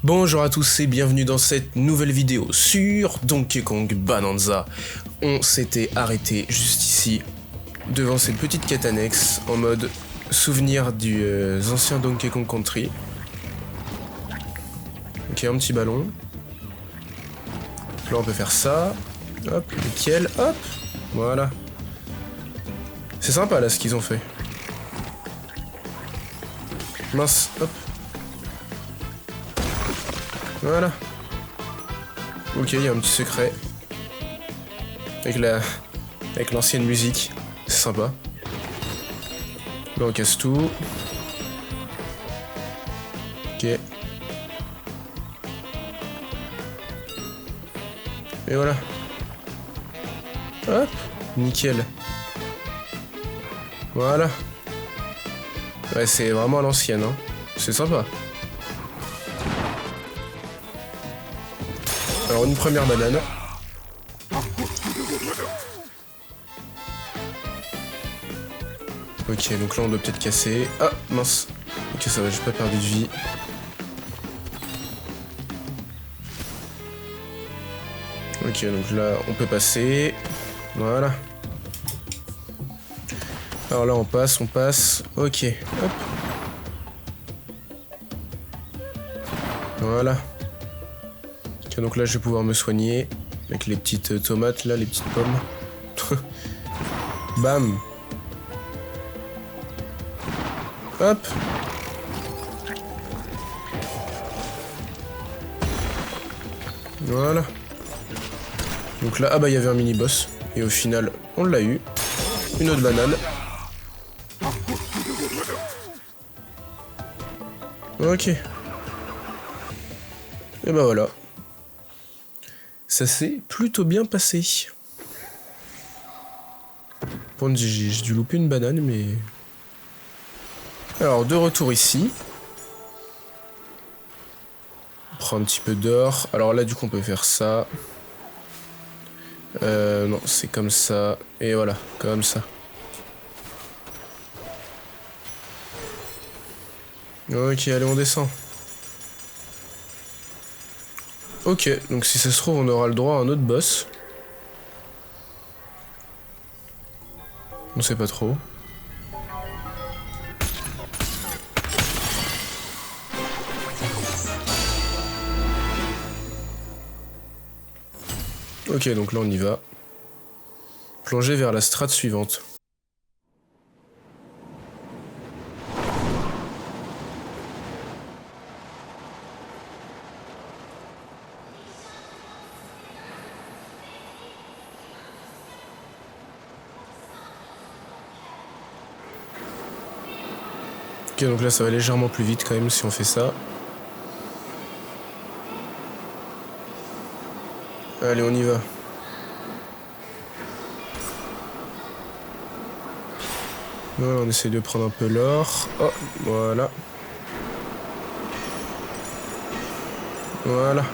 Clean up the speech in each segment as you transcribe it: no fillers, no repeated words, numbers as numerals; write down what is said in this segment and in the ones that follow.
Bonjour à tous et bienvenue dans cette nouvelle vidéo sur Donkey Kong Bonanza. On s'était arrêté juste ici, devant cette petite quête annexe, en mode souvenir du ancien Donkey Kong Country. Ok, un petit ballon. Là on peut faire ça. Hop, nickel, hop. Voilà. C'est sympa là ce qu'ils ont fait. Mince, hop. Voilà. Ok, il y a un petit secret. Avec l'ancienne musique. C'est sympa. Là on casse tout. Ok. Et voilà. Hop. Nickel. Voilà. Ouais, c'est vraiment à l'ancienne, hein. C'est sympa. Alors une première banane. Ok, donc là on doit peut-être casser. Ah, mince. Ok, ça va, j'ai pas perdu de vie. Ok, donc là on peut passer. Voilà. Alors là on passe. Ok, hop. Voilà. Ok, donc là je vais pouvoir me soigner. Avec les petites tomates là, les petites pommes. Bam. Hop. Voilà. Donc là, ah bah il y avait un mini-boss. Et au final, on l'a eu. Une autre banane. Ok. Et bah voilà. Ça s'est plutôt bien passé. Bon, j'ai dû louper une banane, mais... Alors, de retour ici. On prend un petit peu d'or. Alors là, du coup, on peut faire ça. Non, c'est comme ça. Et voilà, comme ça. Ok, allez, on descend. Ok, donc si ça se trouve, on aura le droit à un autre boss. On sait pas trop. Ok, donc là on y va. Plonger vers la strate suivante. Ok, donc là ça va légèrement plus vite quand même si on fait ça. Allez, on y va. Voilà, on essaie de prendre un peu l'or. Oh, voilà. Voilà.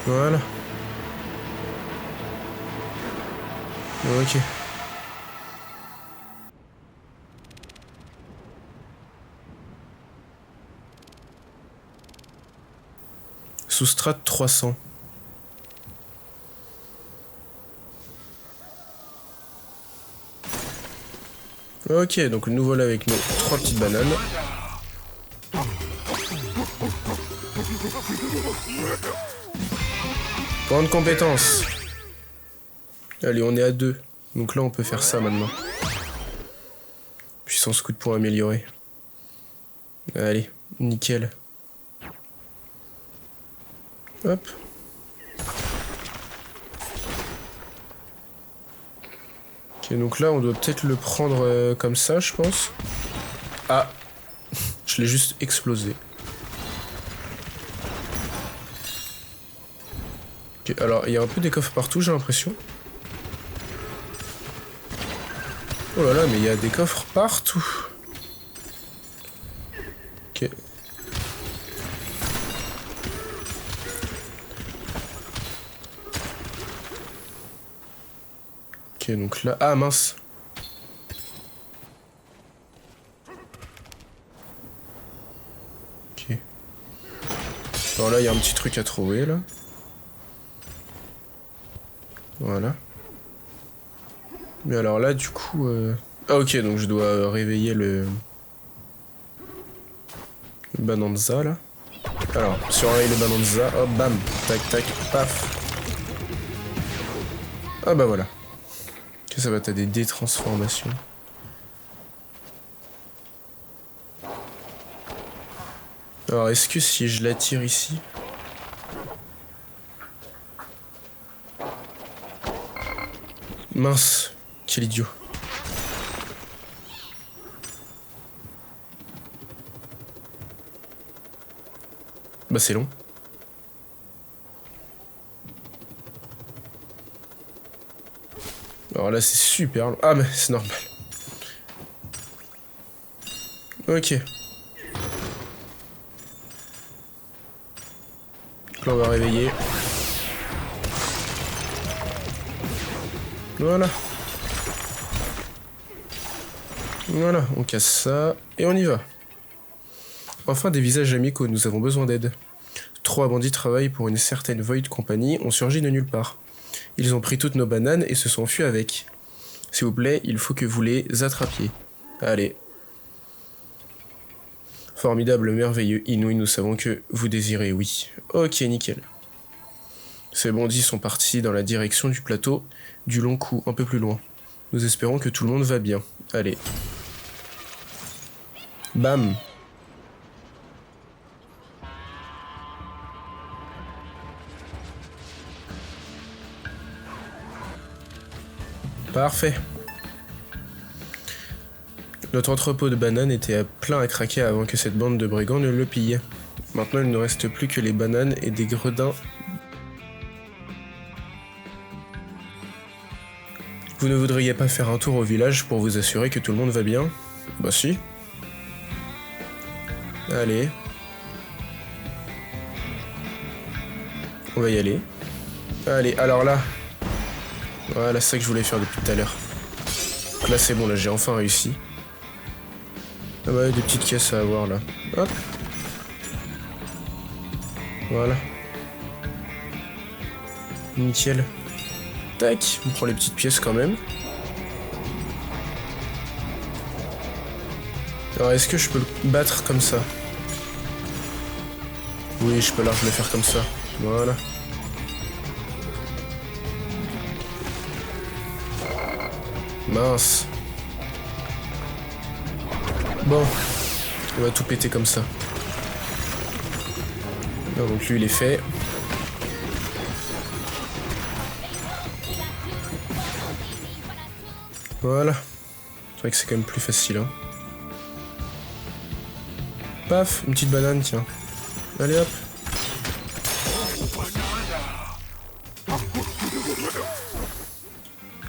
Voilà. Ok. Sous strate 300. Ok, donc nous voilà avec nos 3 petites bananes. Point de compétence. Allez, on est à 2. Donc là, on peut faire ça maintenant. Puissance coup de poing améliorée. Allez, nickel. Hop. Ok, donc là, on doit peut-être le prendre comme ça, je pense. Ah. Je l'ai juste explosé. Ok, alors, il y a un peu des coffres partout, j'ai l'impression. Oh là là, mais il y a des coffres partout. Ok. Ok, donc là... Ah, mince. Ok. Alors là, il y a un petit truc à trouver, là. Voilà. Mais alors là, du coup... Ah ok, donc je dois réveiller le Bananza, là. Alors, si on réveille le Bananza, hop, bam, tac, tac, paf. Ah bah voilà. Que ça va, t'as des détransformations. Alors, est-ce que si je l'attire ici... Mince, quel idiot. Bah c'est long. Alors là c'est super long. Ah mais c'est normal. Ok. Donc là on va réveiller. Voilà. Voilà, on casse ça et on y va. Enfin des visages amicaux, nous avons besoin d'aide. 3 bandits travaillent pour une certaine Void Company, ont surgi de nulle part. Ils ont pris toutes nos bananes et se sont enfuis avec. S'il vous plaît, il faut que vous les attrapiez. Allez. Formidable, merveilleux, inouï, nous savons que vous désirez, oui. Ok, nickel. Ces bandits sont partis dans la direction du plateau du Long Cou, un peu plus loin. Nous espérons que tout le monde va bien. Allez. Bam. Parfait. Notre entrepôt de bananes était plein à craquer avant que cette bande de brigands ne le pille. Maintenant, il ne reste plus que les bananes et des gredins. Vous ne voudriez pas faire un tour au village pour vous assurer que tout le monde va bien? Bah si. Allez. On va y aller. Allez, alors là. Voilà, c'est ça que je voulais faire depuis tout à l'heure. Là c'est bon, là j'ai enfin réussi. Ah bah, des petites caisses à avoir là. Hop. Voilà. Nickel. Tac, on prend les petites pièces quand même. Alors est-ce que je peux le battre comme ça? Oui, je peux largement le faire comme ça. Voilà. Mince. Bon, on va tout péter comme ça. Non, donc lui il est fait. Voilà. C'est vrai que c'est quand même plus facile. Hein. Paf, une petite banane, tiens. Allez hop.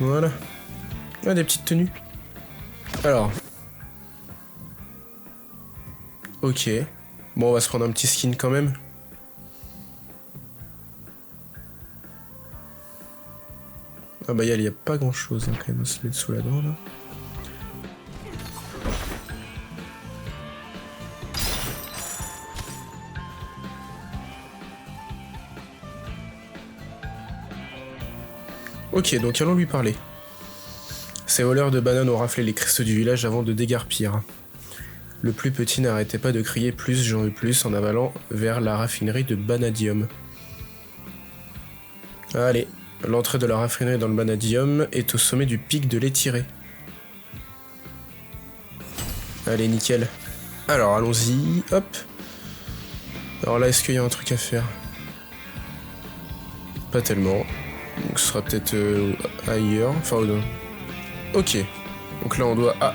Voilà. Ah, des petites tenues. Alors. Ok. Bon, on va se prendre un petit skin quand même. Ah bah il y a pas grand chose hein, quand même à se mettre sous la dent là. Ok, donc allons lui parler. Ces voleurs de bananes ont raflé les cristaux du village avant de dégarpir. Le plus petit n'arrêtait pas de crier plus, j'en veux plus en avalant vers la raffinerie de Banadium. Allez, l'entrée de la raffinerie dans le Banadium est au sommet du pic de l'étiré. Allez, nickel. Alors, allons-y, hop. Alors là, est-ce qu'il y a un truc à faire? Pas tellement. Donc ce sera peut-être ailleurs. Enfin, non. Ok. Donc là, on doit... Ah.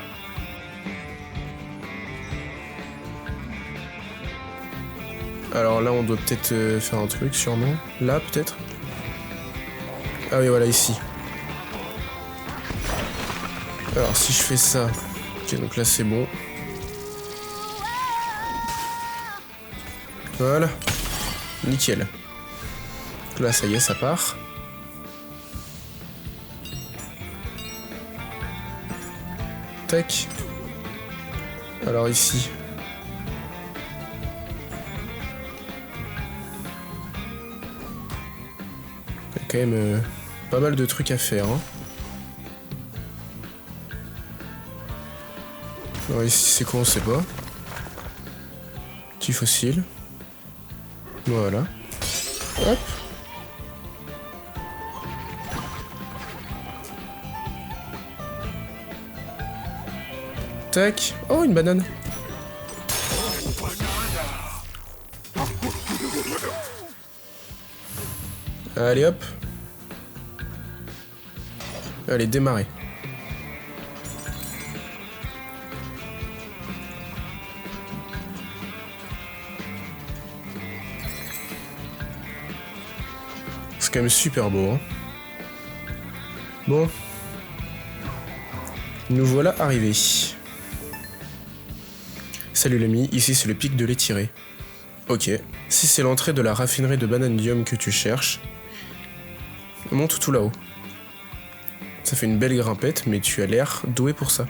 Alors là, on doit peut-être faire un truc, sûrement. Là, peut-être. Ah oui, voilà, ici. Alors, si je fais ça... Ok, donc là, c'est bon. Voilà. Nickel. Donc là, ça y est, ça part. Tac. Alors ici. quand même pas mal de trucs à faire. Hein. Alors ici c'est quoi, on sait pas. Petit fossile. Voilà. Hop. Tac. Oh, une banane. Allez hop. Allez, démarrer. C'est quand même super beau. Hein. Bon. Nous voilà arrivés. Salut l'ami, ici c'est le pic de l'étiré. Ok. Si c'est l'entrée de la raffinerie de Banandium que tu cherches, monte tout là-haut. Ça fait une belle grimpette, mais tu as l'air doué pour ça.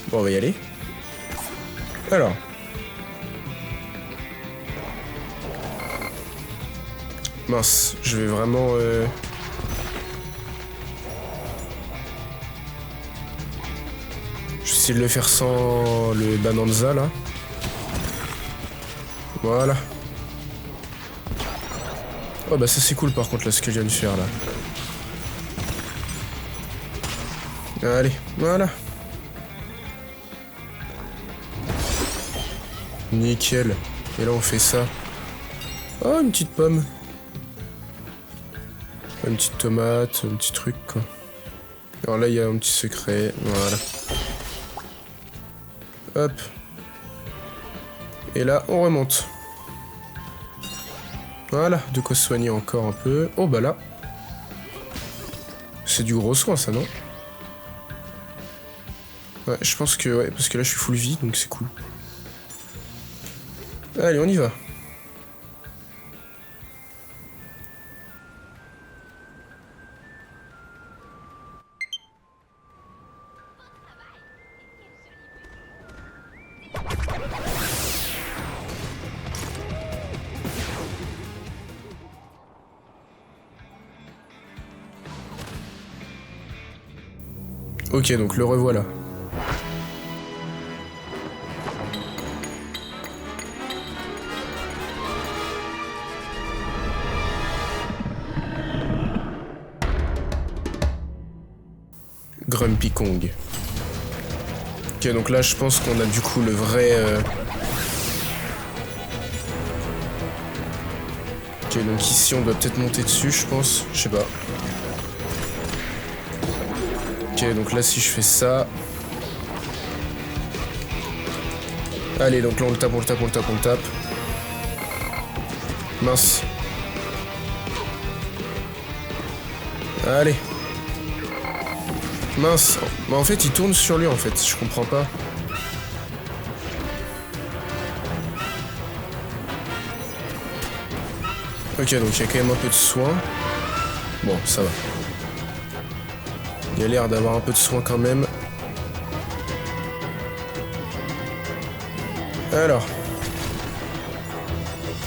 Bon, on va y aller. Alors. Mince, je vais vraiment... Je vais essayer de le faire sans le Bananza, là. Voilà. Oh bah ça c'est cool par contre là ce que je viens de faire là. Allez, voilà. Nickel. Et là on fait ça. Oh une petite pomme. Une petite tomate, un petit truc quoi. Alors là il y a un petit secret, voilà. Hop. Et là on remonte. Voilà, de quoi se soigner encore un peu. Oh bah là. C'est du gros soin ça, non? Ouais, je pense que ouais, parce que là je suis full vie, donc c'est cool. Allez, on y va. Ok, donc le revoilà. Grumpy Kong. Ok, donc là je pense qu'on a du coup le vrai... Ok, donc ici on doit peut-être monter dessus, je pense. Je sais pas. Ok, donc là si je fais ça... Allez, donc là on le tape, on le tape, on le tape, on le tape. Mince. Allez. Mince. Bah en fait il tourne sur lui en fait, je comprends pas. Ok, donc il y a quand même un peu de soin. Bon, ça va. Il y a l'air d'avoir un peu de soin quand même. Alors.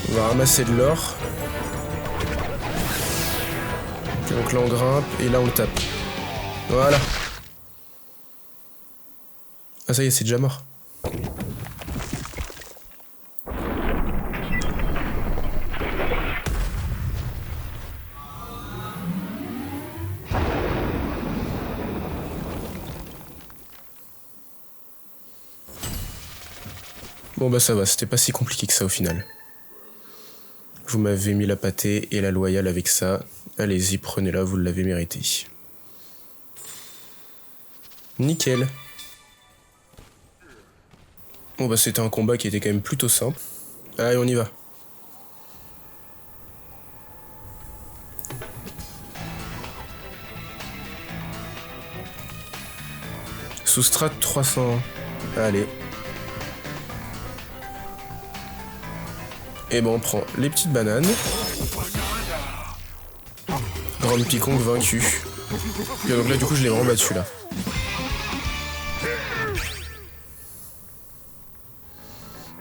On va ramasser de l'or. Donc là on grimpe et là on le tape. Voilà. Ah ça y est, c'est déjà mort. Bon bah ça va, c'était pas si compliqué que ça au final. Vous m'avez mis la pâtée et la loyale avec ça. Allez-y, prenez-la, vous l'avez mérité. Nickel. Bon bah c'était un combat qui était quand même plutôt simple. Allez, on y va. Sous strat 301. Allez. Et bon, on prend les petites bananes. Grumpy Kong vaincu. Et donc là, du coup, je l'ai vraiment battu là.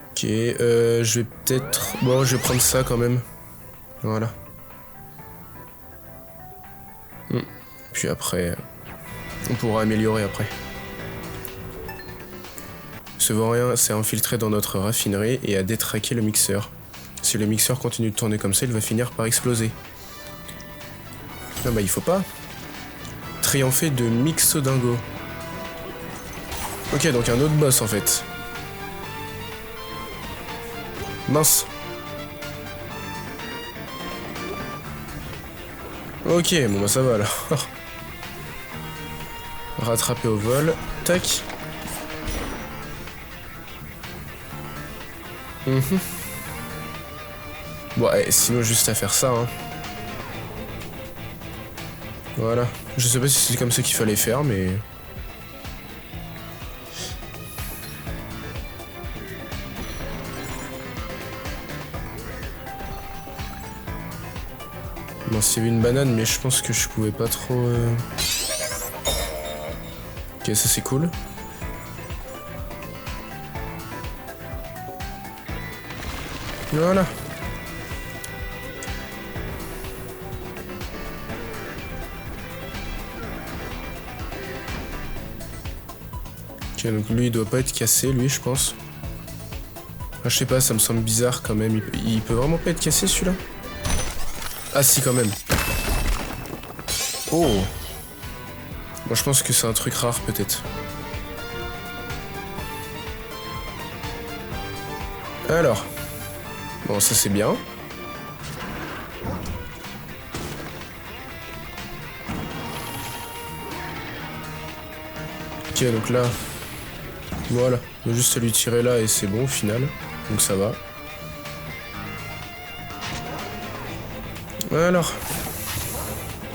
Ok, je vais peut-être... Bon, je vais prendre ça quand même. Voilà. Puis après, on pourra améliorer après. Ce vaurien s'est infiltré dans notre raffinerie et a détraqué le mixeur. Si le mixeur continue de tourner comme ça, il va finir par exploser. Non bah il faut pas. Triompher de Mixodingo. Ok, donc un autre boss en fait. Mince. Ok, bon bah ça va alors. Rattraper au vol. Tac. Bon, sinon juste à faire ça, hein. Voilà. Je sais pas si c'est comme ça qu'il fallait faire, mais... Bon, s'il y avait une banane, mais je pense que je pouvais pas trop... Ok, ça c'est cool. Voilà. Ok, donc lui il doit pas être cassé, lui je pense. Ah, je sais pas, ça me semble bizarre quand même. Il peut vraiment pas être cassé celui-là? Ah si, quand même. Oh. Moi je pense que c'est un truc rare peut-être. Alors. Bon, ça c'est bien. Ok, donc là... Voilà. On a juste à lui tirer là et c'est bon au final. Donc ça va. Alors.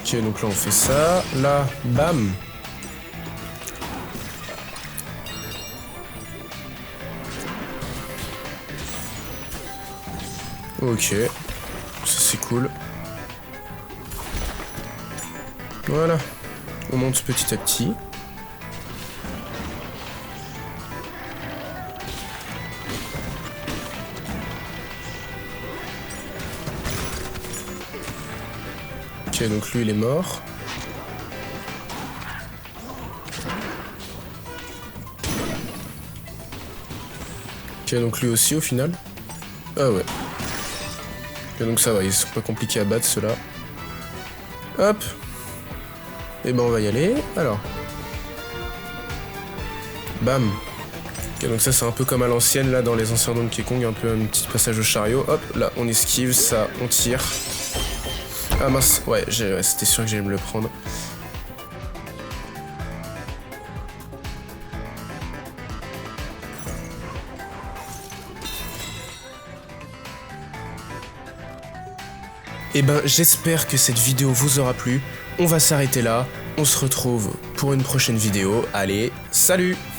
Ok, donc là on fait ça. Là, bam. Ok. Ça c'est cool. Voilà. On monte petit à petit. Ok, donc lui il est mort. Ok, donc lui aussi au final. Ah ouais. Ok, donc ça va, ils sont pas compliqués à battre ceux-là. Hop. Et ben on va y aller. Alors. Bam. Ok, donc ça c'est un peu comme à l'ancienne là dans les anciens Donkey Kong, un peu un petit passage au chariot. Hop, là on esquive, ça, on tire. Ah mince, ouais, c'était sûr que j'allais me le prendre. Et ben j'espère que cette vidéo vous aura plu. On va s'arrêter là. On se retrouve pour une prochaine vidéo. Allez, salut!